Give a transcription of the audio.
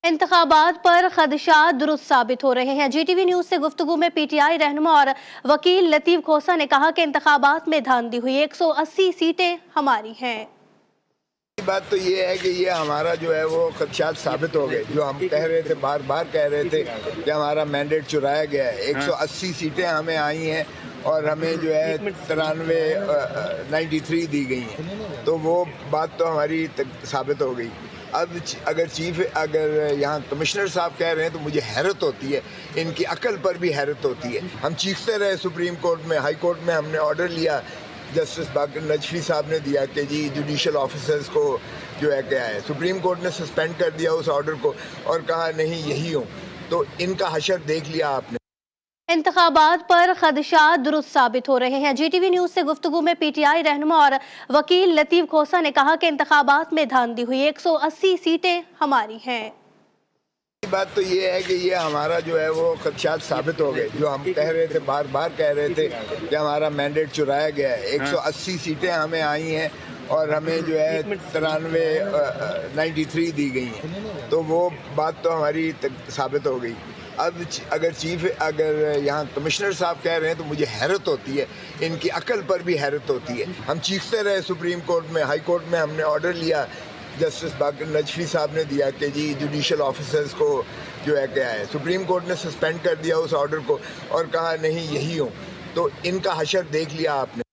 इंतखाबात पर खदशात दुरुस्त साबित हो रहे हैं। जीटीवी न्यूज से गुफ्तगू में पीटीआई रहनुमा और वकील लतीफ खोसा ने कहा कि इंतखाबात में धांधली हुई, 180 सीटें हमारी हैं। बात तो ये है कि ये हमारा जो है वो खदशात साबित हो गए। जो हम कह रहे थे, बार बार कह रहे थे कि हमारा मैंडेट चुराया गया है। 180 सीटें हमें आई हैं और हमें जो है 93 दी गई हैं। तो वो बात तो हमारी साबित हो गई। अब अगर यहाँ कमिश्नर साहब कह रहे हैं तो मुझे हैरत होती है, इनकी अकल पर भी हैरत होती है। हम चीखते रहे सुप्रीम कोर्ट में, हाई कोर्ट में हमने ऑर्डर लिया, जस्टिस बाकर नजफी साहब ने दिया कि जी जुडिशल ऑफिसर्स को जो है क्या है, सुप्रीम कोर्ट ने सस्पेंड कर दिया उस ऑर्डर को और कहा नहीं यही हूँ। तो इनका हशर देख लिया आपने। इंतखाबात पर खदशात दुरुस्त साबित हो रहे हैं। जीटीवी न्यूज से गुफ्तगू में पीटीआई रहनुमा और वकील लतीफ खोसा ने कहा कि इंतखाबात में धांधली हुई, 180 सीटें हमारी हैं। बात तो ये है कि ये हमारा जो है वो खदशात साबित हो गए। जो हम कह रहे थे, बार बार कह रहे थे कि हमारा मैंडेट चुराया गया है। 180 सीटें हमें आई हैं और हमें जो है 93 दी गई हैं। तो वो बात तो हमारी साबित हो गई। अब अगर यहाँ कमिश्नर साहब कह रहे हैं तो मुझे हैरत होती है, इनकी अकल पर भी हैरत होती है। हम चीखते रहे सुप्रीम कोर्ट में, हाई कोर्ट में हमने ऑर्डर लिया, जस्टिस बाकर नजफी साहब ने दिया कि जी जुडिशल ऑफिसर्स को जो है क्या है, सुप्रीम कोर्ट ने सस्पेंड कर दिया उस ऑर्डर को और कहा नहीं यही हूँ। तो इनका हशर देख लिया आपने।